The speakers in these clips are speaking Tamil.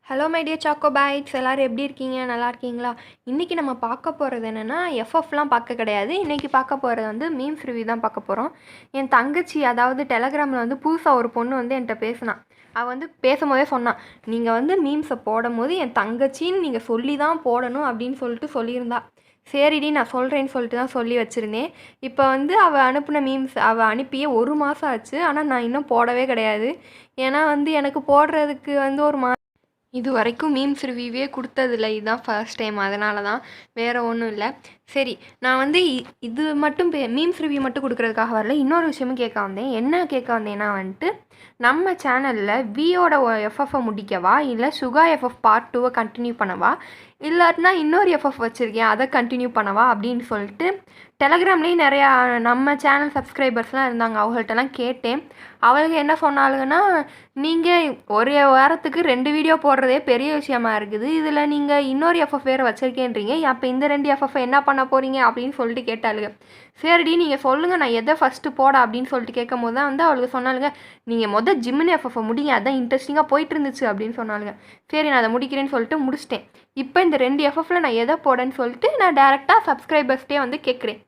Hello my dear choco bites, எல்லோரும் எப்படி இருக்கீங்க? நல்லா இருக்கீங்களா? இன்றைக்கி நம்ம பார்க்க போகிறது என்னென்னா, எஃப்எஃப்லாம் பார்க்க கிடையாது. இன்றைக்கி பார்க்க போகிறது வந்து மீம்ஸ் ரிவ்யூ தான் பார்க்க போகிறோம். என் தங்கச்சி, அதாவது டெலகிராமில் வந்து புதுசாக ஒரு பொண்ணு வந்து என்கிட்ட பேசினான். அவள் வந்து பேசும்போதே சொன்னான், நீங்கள் வந்து மீம்ஸை போடும் போது என் தங்கச்சின்னு நீங்கள் சொல்லி தான் போடணும் அப்படின்னு சொல்லியிருந்தா. சரிடி, நான் சொல்கிறேன்னு சொல்லிட்டு தான் சொல்லி வச்சுருந்தேன். இப்போ வந்து அவள் அனுப்பின மீம்ஸ் அவள் அனுப்பியே 1 மாதம் ஆச்சு. ஆனால் நான் இன்னும் போடவே கிடையாது. ஏன்னா வந்து எனக்கு போடுறதுக்கு வந்து ஒரு இது வரைக்கும் மீம்ஸ் ரிவ்யூவே கொடுத்ததில்ல. இதுதான் ஃபர்ஸ்ட் டைம். அதனால தான், வேறு ஒன்றும் இல்லை. சரி, நான் வந்து இது மட்டும் மீம்ஸ் ரிவ்யூ மட்டும் கொடுக்குறதுக்காக வரல. இன்னொரு விஷயமும் கேட்க வந்தேன். என்ன கேட்க வந்தேன்னா வந்துட்டு, நம்ம சேனலில் வியோட எஃப்எஃப்ஐ முடிக்கவா, இல்லை சுகா எஃப்எஃப் பார்ட் 2 கண்டினியூ பண்ணவா, இல்லாட்டினா இன்னொரு எஃப்எஃப் வச்சுருக்கேன் அதை கண்டினியூ பண்ணவா அப்படின்னு சொல்லிட்டு டெலகிராம்லேயும் நிறையா நம்ம சேனல் சப்ஸ்கிரைபர்ஸ்லாம் இருந்தாங்க. அவங்கள்ட்டலாம் கேட்டேன். அவளுக்கு என்ன சொன்னாலுங்கன்னா, நீங்கள் ஒரு வாரத்துக்கு 2 வீடியோ போடுறதே பெரிய விஷயமா இருக்குது, இதில் நீங்கள் இன்னொரு எஃப்எஃப் வேறு வச்சுருக்கேன்றீங்க, அப்போ இந்த 2 எஃப்எஃப் என்ன பண்ண போகிறீங்க அப்படின்னு சொல்லிட்டு கேட்டாளுங்க. சரிடி, நீங்கள் சொல்லுங்கள், நான் எதை ஃபஸ்ட்டு போட அப்படின்னு சொல்லிட்டு கேட்கும் போது தான் வந்து அவளுக்கு சொன்னாலுங்க, நீங்கள் ஜிம்மின் எஃப்எஃப் முடிங்க, அதான் இன்ட்ரெஸ்டிங்காக போயிட்டு இருந்துச்சு அப்படின்னு சொன்னாலுங்க. சரி, நான் அதை முடிக்கிறேன்னு சொல்லிட்டு முடிச்சிட்டேன். இப்போ இந்த 2 எஃப்எஃப்ல நான் எதை போடன்னு சொல்லிட்டு நான் டேரெக்டாக சப்ஸ்கிரைபர்ஸ்டே வந்து கேட்குறேன்.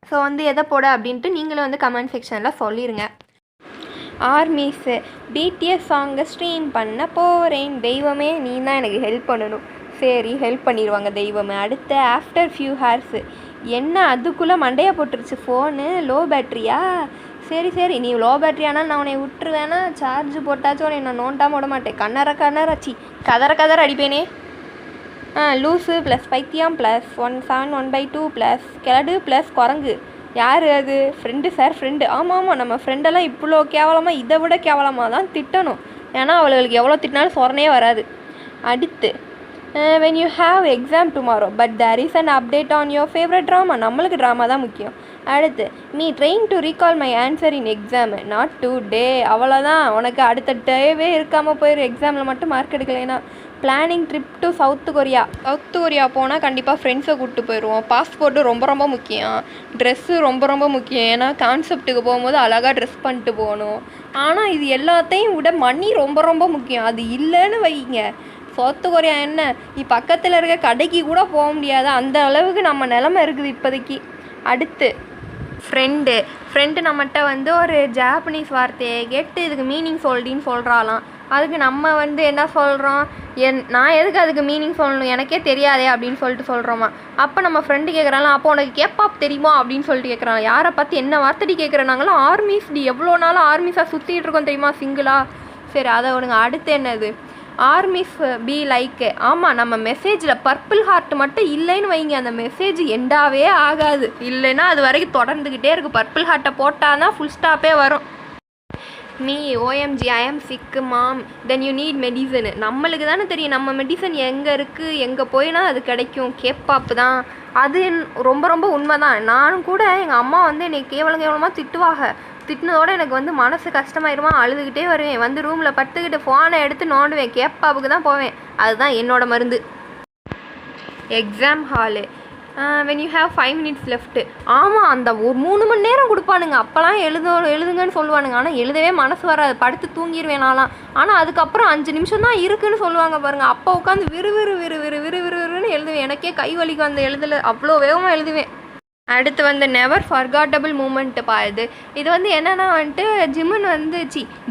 ஸோ வந்து எதை போட அப்படின்ட்டு நீங்களும் வந்து கமெண்ட் செக்ஷனில் சொல்லிடுங்க. ஆர்மிஸு பிடிஎஸ் சாங்கை ஸ்ட்ரீம் பண்ண போகிறேன், தெய்வமே நீ தான் எனக்கு ஹெல்ப் பண்ணணும். சரி, ஹெல்ப் பண்ணிடுவாங்க தெய்வமே. அடுத்து ஆஃப்டர் ஃபியூ ஹார்ஸு, என்ன அதுக்குள்ளே மண்டையை போட்டுருச்சு ஃபோனு, லோ பேட்ரியா? சரி, நீ லோ பேட்ரியானால் நான் உன்னை விட்டுருவேனா, சார்ஜ் போட்டாச்சும் உன்னை நான் நோண்டாமல் விட மாட்டேன். கண்ணராச்சி கதற அடிப்பேனே. லூஸு ப்ளஸ் பைத்தியம் ப்ளஸ் 171/2 ப்ளஸ் கிழடு ப்ளஸ் குரங்கு. யார் அது? Friend sir, friend. ஆமாம், நம்ம ஃப்ரெண்டெல்லாம் இவ்வளோ கேவலமாக, இதை விட கேவலமாக தான் திட்டணும். ஏன்னா அவளுக்கு எவ்வளோ திட்டினாலும் சொரனே வராது. அடுத்து, when you have exam tomorrow but there is an update on your favorite drama. நம்மளுக்கு ட்ராமா தான் முக்கியம். அடுத்து, me trying to recall my answer in exam not today. அவ்வளோதான், உனக்கு அடுத்த டேவே இருக்காமல் போயிடும் எக்ஸாமில் மட்டும் மார்க் எடுக்கலைன்னா. Planning trip to South Korea போனால் கண்டிப்பாக ஃப்ரெண்ட்ஸை கூப்பிட்டு போயிடுவோம். பாஸ்போர்ட்டு ரொம்ப முக்கியம். ட்ரெஸ்ஸு ரொம்ப முக்கியம். ஏன்னா கான்செப்ட்டுக்கு போகும்போது அழகாக ட்ரெஸ் பண்ணிட்டு போகணும். ஆனால் இது எல்லாத்தையும் விட மணி ரொம்ப முக்கியம். அது இல்லைன்னு வைங்க, சவுத் கொரியா என்ன, நீ பக்கத்தில் இருக்க கடைக்கு கூட போக முடியாது, அந்த அளவுக்கு நம்ம நிலமை இருக்குது இப்போதைக்கு. அடுத்து, ஃப்ரெண்டு நம்மகிட்ட வந்து ஒரு ஜாப்பனீஸ் வார்த்தையை கேட்டு இதுக்கு மீனிங் சொல்லின்னு சொல்கிறாலாம். அதுக்கு நம்ம வந்து என்ன சொல்கிறோம், நான் எதுக்கு அதுக்கு மீனிங் சொல்லணும், எனக்கே தெரியாதே அப்படின்னு சொல்லிட்டு சொல்கிறோமா. அப்போ நம்ம ஃப்ரெண்டு கேட்குறாங்களா, அப்போ உனக்கு கேப்பாப் தெரியுமா அப்படின்னு சொல்லிட்டு கேட்குறாங்க. யாரை பார்த்து என்ன வார்த்தைடி கேட்குறாங்களோ, ஆர்மிஸ் டி, எவ்வளோ நாள் ஆர்மிஸாக சுற்றிட்டு இருக்கோம் தெரியுமா, சிங்கிளா. சரி, அதை ஒன்று. அடுத்து என்னது, ஆர்மிஸ் பி லைக். ஆமாம், நம்ம மெசேஜில் பர்பிள் ஹார்ட் மட்டும் இல்லைன்னு வைங்க, அந்த மெசேஜ் எண்டாவே ஆகாது. இல்லைன்னா அது வரைக்கும் தொடர்ந்துக்கிட்டே இருக்குது. பர்பிள் ஹார்ட்டை போட்டால் தான் ஃபுல் ஸ்டாப்பே வரும். மீ ஓஎம்ஜி ஐ ஆம் சிக்கு மாம் தென் யூ நீட் மெடிசன். நம்மளுக்கு தானே தெரியும் நம்ம மெடிசன் எங்கே இருக்குது, எங்கே போயினா அது கிடைக்கும். கேப்பாப்பு தான் அது. ரொம்ப உண்மை தான். நானும் கூட எங்கள் அம்மா வந்து என்னை கேவலமாக திட்டுவாங்க. திட்டினதோடு எனக்கு வந்து மனசு கஷ்டமாயிருமா, அழுதுகிட்டே வருவேன். வந்து ரூமில் படுத்துக்கிட்டு ஃபோனை எடுத்து நோண்டுவேன். கேப்பாப்புக்கு தான் போவேன். அதுதான் என்னோட மருந்து. Exam hall, when you have 5 minutes left. ஆமாம், அந்த ஒரு 3 மணி நேரம் கொடுப்பானுங்க. அப்போலாம் எழுதுங்கன்னு சொல்லுவானுங்க. ஆனால் எழுதவே மனசு வராது, படுத்து தூங்கிடுவேன் நான்லாம். ஆனால் அதுக்கப்புறம் 5 நிமிஷம் தான் இருக்குன்னு சொல்லுவாங்க பாருங்கள். அப்போ உட்காந்து விறுவிறுன்னு எழுதுவேன். எனக்கே கை வலிக்கும் அந்த எழுதலை, அவ்வளோ வேகமாக எழுதுவேன். அடுத்து வந்து நெவர் ஃபர்காட்டபிள் மூமெண்ட்டு பாருது. இது வந்து என்னென்னா வந்துட்டு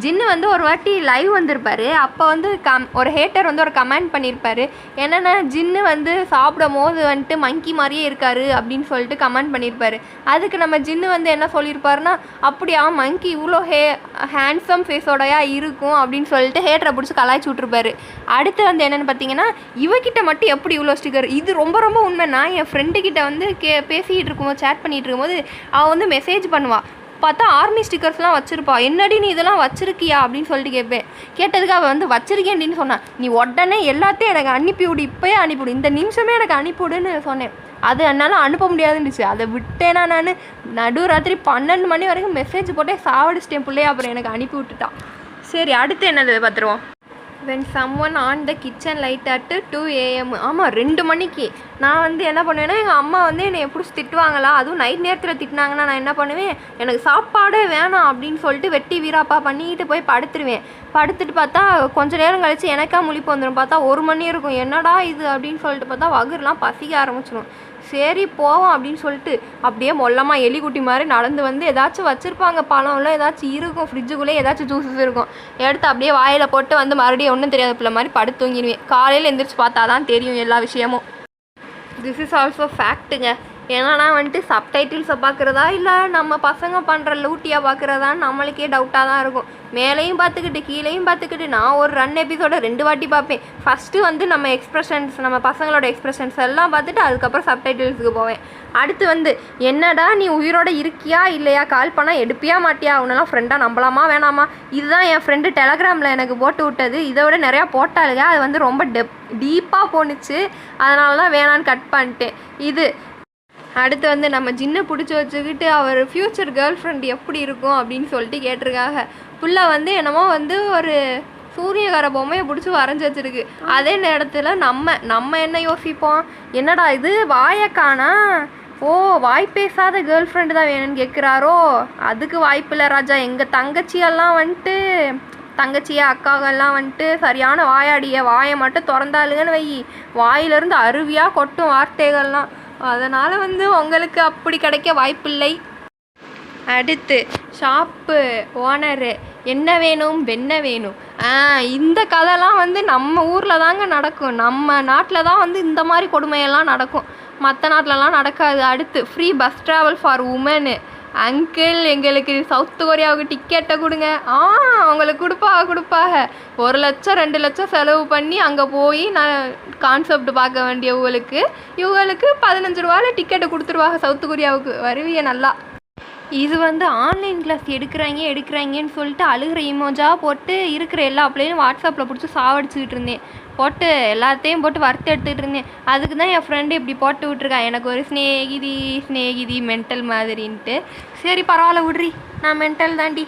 ஜின்னு வந்து ஒரு வாட்டி லைவ் வந்திருப்பார். அப்போ வந்து ஒரு ஹேட்டர் வந்து ஒரு கமெண்ட் பண்ணியிருப்பார். என்னென்னா, ஜின்னு வந்து சாப்பிடும் போது வந்துட்டு மங்கி மாதிரியே இருக்கார் அப்படின்னு சொல்லிட்டு கமெண்ட் பண்ணியிருப்பார். அதுக்கு நம்ம ஜின்னு வந்து என்ன சொல்லியிருப்பாருன்னா, அப்படியா மங்கி இவ்வளோ ஹேண்ட்ஸம் ஃபேஸோடையா இருக்கும் அப்படின்னு சொல்லிட்டு ஹேட்டரை பிடிச்சி கலாய்ச்சி விட்ருப்பாரு. அடுத்து வந்து என்னென்னு பார்த்தீங்கன்னா, இவகிட்ட மட்டும் எப்படி இவ்வளோ ஸ்டிக்கர். இது ரொம்ப உண்மை. நான் என் ஃப்ரெண்டுக்கிட்ட வந்து பேசிகிட்டு இருக்கும்போது, சேட் பண்ணிகிட்டு இருக்கும்போது அவள் வந்து மெசேஜ் பண்ணுவாள். பார்த்தா ஆர்மி ஸ்டிக்கர்ஸ்லாம் வச்சுருப்பா. என்னடி நீ இதெல்லாம் வச்சுருக்கியா அப்படின்னு சொல்லிட்டு கேட்பேன். கேட்டதுக்கு அவள் வந்து வச்சுருக்கேன் அப்படின்னு சொன்னான். நீ உடனே எல்லாத்தையும் எனக்கு அனுப்பிவிடு, இப்போயே அனுப்பிவிடு, இந்த நிமிஷமே எனக்கு அனுப்பிவிடுன்னு சொன்னேன். அது என்னால் அனுப்ப முடியாதுன்னுச்சு. அதை விட்டேனா நான் நடுராத்திரி 12 மணி வரைக்கும் மெசேஜ் போட்டே சாவடிச்சிட்டேன் பிள்ளைய. அப்புறம் எனக்கு அனுப்பி விட்டுட்டான். சரி, அடுத்து என்னது பார்த்துருவோம். when someone on the kitchen light at 2 AM. ஆமாம், 2 மணிக்கு நான் வந்து என்ன பண்ணுவேன்னா, எங்கள் அம்மா வந்து என்னை எப்படி திட்டுவாங்களா, அதுவும் நைட் நேரத்தில் திட்டினாங்கன்னா நான் என்ன பண்ணுவேன், எனக்கு சாப்பாடே வேணாம் அப்படின்னு சொல்லிட்டு வெட்டி வீராப்பா பண்ணிக்கிட்டு போய் படுத்துருவேன். படுத்துட்டு பார்த்தா கொஞ்சம் நேரம் கழிச்சு எனக்கா முழிப்பு வந்துடும். பார்த்தா 1 மணி இருக்கும். என்னடா இது அப்படின்னு சொல்லிட்டு பார்த்தா வகுறுலாம் பசிக்க ஆரம்பிச்சிடும். சரி போவோம் அப்படின்னு சொல்லிட்டு அப்படியே மொல்லமாக எலிக்குட்டி மாதிரி நடந்து வந்து ஏதாச்சும் வச்சுருப்பாங்க, பழம்லாம் ஏதாச்சும் இருக்கும், ஃப்ரிட்ஜுக்குள்ளே ஏதாச்சும் ஜூஸஸ் இருக்கும், எடுத்து அப்படியே வாயில் போட்டு வந்து மறுபடியும் ஒன்றும் தெரியாத பிள்ளை மாதிரி படுத்து தூங்கிடுவேன். காலையில் எந்திரிச்சு பார்த்தா தான் தெரியும் எல்லா விஷயமும். திஸ் இஸ் ஆல்சோ ஃபேக்ட்டுங்க. ஏன்னா வந்துட்டு சப்டைட்டில்ஸை பார்க்குறதா இல்லை நம்ம பசங்க பண்ணுற லூட்டியாக பார்க்குறதான்னு நம்மளுக்கே டவுட்டாக தான் இருக்கும். மேலேயும் பார்த்துக்கிட்டு கீழேயும் பார்த்துக்கிட்டு நான் ஒரு ரன் எபிசோட 2 வாட்டி பார்ப்பேன். ஃபஸ்ட்டு வந்து நம்ம எக்ஸ்ப்ரெஷன்ஸ், நம்ம பசங்களோட எக்ஸ்ப்ரெஷன்ஸ் எல்லாம் பார்த்துட்டு அதுக்கப்புறம் சப்டைட்டில்ஸுக்கு போவேன். அடுத்து வந்து என்னடா நீ உயிரோட இருக்கியா இல்லையா, கால் பண்ணால் எடுப்பியா மாட்டியா, அவனெல்லாம் ஃப்ரெண்டாக நம்பலாமா வேணாமா. இதுதான் என் ஃப்ரெண்டு டெலகிராமில் எனக்கு போட்டு விட்டது. இதை விட நிறையா போட்டாளுங்க. அது வந்து ரொம்ப டீப்பாக போணுச்சு, அதனால தான் வேணான்னு கட் பண்ணிட்டேன். இது அடுத்து வந்து நம்ம ஜின்னை பிடிச்சி வச்சுக்கிட்டு அவர் ஃப்யூச்சர் கேர்ள் ஃப்ரெண்ட் எப்படி இருக்கும் அப்படின்னு சொல்லிட்டு கேட்டிருக்காங்க. புள்ள வந்து என்னமோ வந்து ஒரு சூரியகார பொம்மையை பிடிச்சி வரைஞ்சி வச்சுருக்கு. அதே நேரத்தில் நம்ம என்ன யோசிப்போம், என்னடா இது வாயக்கானா, ஓ வாய் பேசாத கேர்ள் ஃப்ரெண்டு தான் வேணும்னு கேட்குறாரோ. அதுக்கு வாய்ப்பில்லை ராஜா. எங்கள் தங்கச்சியெல்லாம் வந்துட்டு அக்காவெல்லாம் வந்துட்டு சரியான வாயாடிய, வாயை மட்டும் திறந்தாளுங்கன்னு வை, வாயிலிருந்து அருவியாக கொட்டும் வார்த்தைகள்லாம். அதனால் வந்து உங்களுக்கு அப்படி கிடைக்க வாய்ப்பில்லை. அடுத்து ஷாப்பு ஓனரு என்ன வேணும் வெண்ண வேணும். இந்த கதைலாம் வந்து நம்ம ஊரில் தாங்க நடக்கும். நம்ம நாட்டில் தான் வந்து இந்த மாதிரி கொடுமையெல்லாம் நடக்கும், மற்ற நாட்டிலலாம் நடக்காது. அடுத்து free bus travel for woman. Uncle எங்களுக்கு சவுத் கொரியாவுக்கு டிக்கெட்டை கொடுங்க. அவங்களுக்கு கொடுப்பாங்க. 1 லட்சம் 2 லட்சம் செலவு பண்ணி அங்கே போய் நான் கான்செப்ட் பார்க்க வேண்டியவங்களுக்கு இவங்களுக்கு 15 ரூபாயில் டிக்கெட்டை கொடுத்துருவாங்க சவுத் கொரியாவுக்கு. வருவிய நல்லா. இது வந்து ஆன்லைன் கிளாஸ் எடுக்கிறாங்கன்னு சொல்லிட்டு அழுகிற இமோஜாக போட்டு இருக்கிற எல்லா பிள்ளையும் வாட்ஸ்அப்பில் பிடிச்சி சாவடிச்சுக்கிட்டு இருந்தேன். போட்டு எல்லாத்தையும் போட்டு வறுத்து எடுத்துக்கிட்டு இருந்தேன். அதுக்கு தான் என் ஃப்ரெண்டு இப்படி போட்டு விட்ருக்கா, எனக்கு ஒரு ஸ்நேகிதி மென்டல் மாதிரின்ட்டு. சரி பரவாயில்ல விட்ரி, நான் மென்டல் தாண்டி.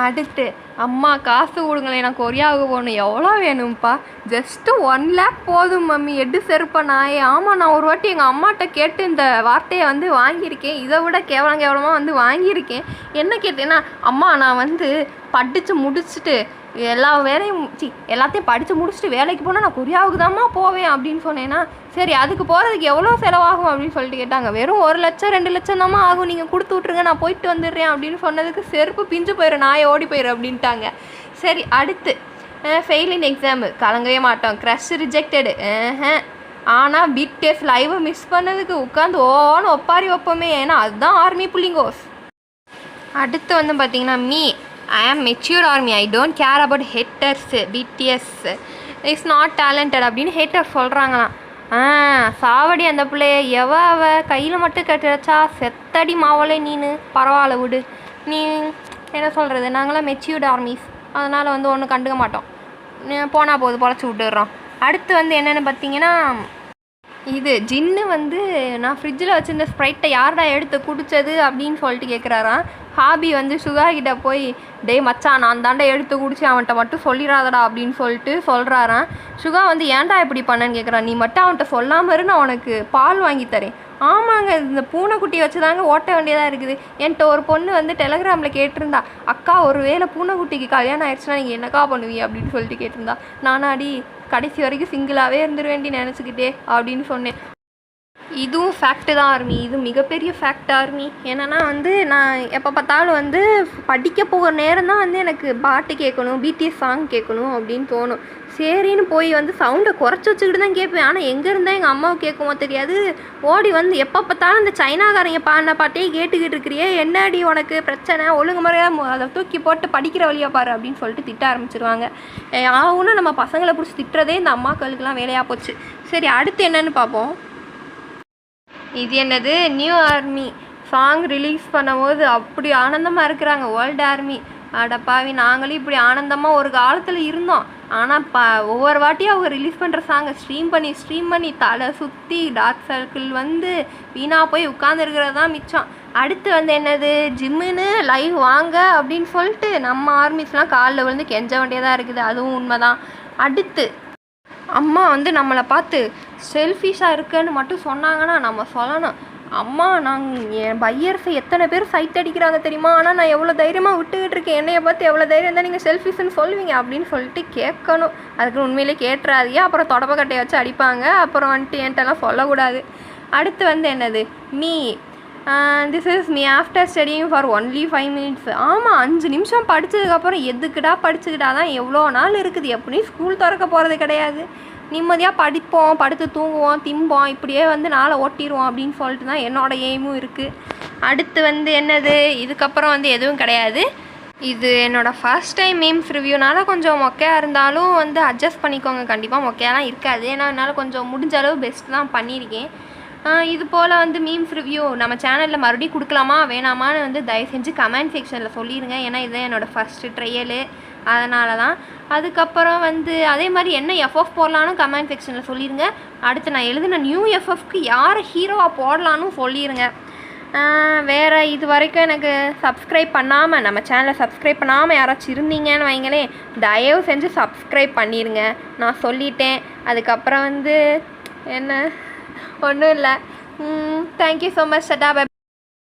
அடுத்து அம்மா காசு கொடுங்களேன், நான் கொரியாவுக்கு போகணும். எவ்வளோ வேணும்ப்பா? ஜஸ்ட்டு 1 lakh போதும் மம்மி, எடு செருப்பா நாயே. ஆமாம், நான் ஒரு வாட்டி எங்கள் அம்மாட்ட கேட்டு இந்த வார்த்தையை வந்து வாங்கியிருக்கேன். இதை விட கேவலமாக வந்து வாங்கியிருக்கேன். என்ன கேட்டேன்னா, அம்மா நான் வந்து படித்து முடிச்சுட்டு எல்லாத்தையும் படித்து முடிச்சுட்டு வேலைக்கு போனால் நான் கொரியாவுக்கு தான்மா போவேன் அப்படின்னு சொன்னேன்னா, சரி அதுக்கு போகிறதுக்கு எவ்வளோ செலவாகும் அப்படின்னு சொல்லிட்டு கேட்டாங்க. வெறும் 1 லட்சம் 2 லட்சம் தான்மா ஆகும், நீங்கள் கொடுத்து விட்ருங்க, நான் போயிட்டு வந்துடுறேன் அப்படின்னு சொன்னதுக்கு செருப்பு பிஞ்சு போயிரு, நாயை ஓடி போயிரு அப்படின்ட்டாங்க. சரி அடுத்து ஃபெயில் இன் எக்ஸாமு, கலங்கவே மாட்டோம். க்ரஷ் ரிஜெக்டடு, ஆனால் BTS லைவை மிஸ் பண்ணதுக்கு உட்காந்து ஓன்னு ஒப்பாரி வைப்போமே, ஏன்னா அதுதான் ஆர்மி புள்ளிங்கோஸ். அடுத்து வந்து பார்த்திங்கன்னா I am mature army. I don't care about haters. BTS is not talented அப்படின்னு ஹேட்டர் சொல்கிறாங்களாம். சாவடி அந்த பிள்ளைய. அவ கையில் மட்டும் கட்டுறச்சா செத்தடி மாவளே நீனு. பரவாயில்ல விடு, நீ என்ன சொல்கிறது, நாங்களாம் மெச்சூர்டு ஆர்மிஸ், அதனால் வந்து ஒன்றும் கண்டுக்க மாட்டோம், போனால் போது பொழைச்சி விட்டுடுறோம். அடுத்து வந்து என்னென்னு பார்த்தீங்கன்னா, இது ஜின்னு வந்து நான் ஃப்ரிட்ஜில் வச்சுருந்த ஸ்ப்ரைட்டை யார்டா எடுத்து குடித்தது அப்படின்னு சொல்லிட்டு கேட்குறாராம். ஹாபி வந்து சுகா கிட்ட போய், டேய் மச்சான் நான் தாண்டா எடுத்து குடிச்சு அவன்கிட்ட மட்டும் சொல்லிடாதடா அப்படின்னு சொல்லிட்டு சொல்கிறாராம். சுகா வந்து ஏன்டா இப்படி பண்ணேன்னு கேட்குறான். நீ மட்டும் அவன்கிட்ட சொல்லாமல் இரு, நான் உனக்கு பால் வாங்கி தரேன். ஆமாங்க, இந்த பூனைக்குட்டியை வச்சு தாங்க ஓட்ட வேண்டியதாக இருக்குது. என்கிட்ட ஒரு பொண்ணு வந்து டெலகிராமில் கேட்டிருந்தா, அக்கா ஒரு வேளை பூனைக்குட்டிக்கு கல்யாணம் ஆயிடுச்சுன்னா நீங்கள் என்னக்கா பண்ணுவீங்க அப்படின்னு சொல்லிட்டு கேட்டிருந்தா. நானாடி கடைசி வரைக்கும் சிங்கிளாகவே இருந்துருவேண்டி நினச்சிக்கிட்டே அப்படின்னு சொன்னேன். இதுவும் ஃபேக்ட்டு தான் ஆர்மி, இது மிகப்பெரிய ஃபேக்ட் ஆர்மி. என்னென்னா வந்து நான் எப்போ பார்த்தாலும் வந்து படிக்க போகிற நேரம் தான் வந்து எனக்கு பாட்டு கேட்கணும், BTS சாங் கேட்கணும் அப்படின்னு தோணும். சரின்னு போய் வந்து சவுண்டை குறைச்சி வச்சுக்கிட்டு தான் கேட்பேன். ஆனால் எங்கே இருந்தால் எங்கள் அம்மாவுக்கு கேட்குமோ தெரியாது, ஓடி வந்து எப்போ பார்த்தாலும் இந்த சைனாக்காரங்க பாடின பாட்டையே கேட்டுக்கிட்டு இருக்கிறியே, என்னடி உனக்கு பிரச்சனை, ஒழுங்கு முறையாக அதை தூக்கி போட்டு படிக்கிற வழியாக பாரு அப்படின்னு சொல்லிட்டு திட்ட ஆரம்பிச்சிருவாங்க. ஆகுன்னா நம்ம பசங்களை பிடிச்சி திட்டுறதே இந்த அம்மாக்களுக்கெல்லாம் வேலையாக போச்சு. சரி அடுத்து என்னன்னு பார்ப்போம். இது என்னது, நியூ ஆர்மி சாங் ரிலீஸ் பண்ணும்போது அப்படி ஆனந்தமாக இருக்கிறாங்க வேர்ல்டு ஆர்மி. அடப்பாவி, நாங்களும் இப்படி ஆனந்தமாக ஒரு காலத்தில் இருந்தோம். ஆனால் ஒவ்வொரு வாட்டியும் அவங்க ரிலீஸ் பண்ணுற சாங்கை ஸ்ட்ரீம் பண்ணி தலை சுற்றி டார்க் சர்க்கிள் வந்து வீணாக போய் உட்காந்துருக்கிறது தான் மிச்சம். அடுத்து வந்து என்னது, ஜிம்முன்னு லைவ் வாங்க அப்படின்னு சொல்லிட்டு நம்ம ஆர்மிஸ்லாம் காலில் விழுந்து கெஞ்ச வேண்டியதாக இருக்குது. அதுவும் உண்மை தான். அடுத்து அம்மா வந்து நம்மளை பார்த்து செல்ஃபிஷாக இருக்குன்னு மட்டும் சொன்னாங்கன்னா நம்ம சொல்லணும், அம்மா என் பையர்ஸை எத்தனை பேர் சைட் அடிக்கிறாங்க தெரியுமா, ஆனால் நான் எவ்வளோ தைரியமாக விட்டுக்கிட்டு இருக்கேன், என்னையை பார்த்து எவ்வளோ தைரியம் தான் நீங்கள் செல்ஃபிஷ்ன்னு சொல்லுவீங்க அப்படின்னு சொல்லிட்டு கேட்கணும். அதுக்கு உண்மையிலே கேட்டுறாதீங்க, அப்புறம் தொடப்பக்கட்டையை வச்சு அடிப்பாங்க, அப்புறம் வந்துட்டு என்கிட்டலாம் சொல்லக்கூடாது. அடுத்து வந்து என்னது me this is me after studying for only 5 minutes. ஆமாம், 5 நிமிஷம் படித்ததுக்கப்புறம் எதுக்குடா படிச்சுக்கிட்டா தான் எவ்வளோ நாள் இருக்குது, எப்படியும் ஸ்கூல் திறக்க போகிறது கிடையாது, நிம்மதியாக படிப்போம், படுத்து தூங்குவோம், திம்போம், இப்படியே வந்து நாளை ஓட்டிடுவோம் அப்படின்னு சொல்லிட்டு தான் என்னோடய எய்மும் இருக்குது. அடுத்து வந்து என்னது, இதுக்கப்புறம் வந்து எதுவும் கிடையாது. இது என்னோடய ஃபர்ஸ்ட் டைம் மீம்ஸ் ரிவ்யூனால கொஞ்சம் மொக்கையாக இருந்தாலும் வந்து அட்ஜஸ்ட் பண்ணிக்கோங்க. கண்டிப்பாக மொக்கையெல்லாம் இருக்காது, ஏன்னா என்னால் கொஞ்சம் முடிஞ்ச அளவு பெஸ்ட் தான் பண்ணியிருக்கேன். இது போல் வந்து மீம்ஸ் ரிவ்யூ நம்ம சேனலில் மறுபடியும் கொடுக்கலாமா வேணாமான்னு வந்து தயவு செஞ்சு கமெண்ட் செக்ஷனில் சொல்லிடுங்க. ஏன்னா இதுதான் என்னோடய ஃபஸ்ட்டு ட்ரையலு, அதனால தான். அதுக்கப்புறம் வந்து அதே மாதிரி என்ன எஃப்எஃப் போடலான்னு கமெண்ட் செக்ஷனில் சொல்லிடுங்க. அடுத்து நான் எழுதின நியூ எஃப்எஃப்க்கு யார் ஹீரோவாக போடலான்னு சொல்லிடுங்க. வேறு இது வரைக்கும் எனக்கு சப்ஸ்கிரைப் பண்ணாமல், நம்ம சேனலை சப்ஸ்கிரைப் பண்ணாமல் யாராச்சும் இருந்தீங்கன்னு வைங்களேன், தயவு செஞ்சு சப்ஸ்கிரைப் பண்ணிடுங்க, நான் சொல்லிட்டேன். அதுக்கப்புறம் வந்து என்ன ஒன்றும் இல்லை. Thank you so much. டாடா.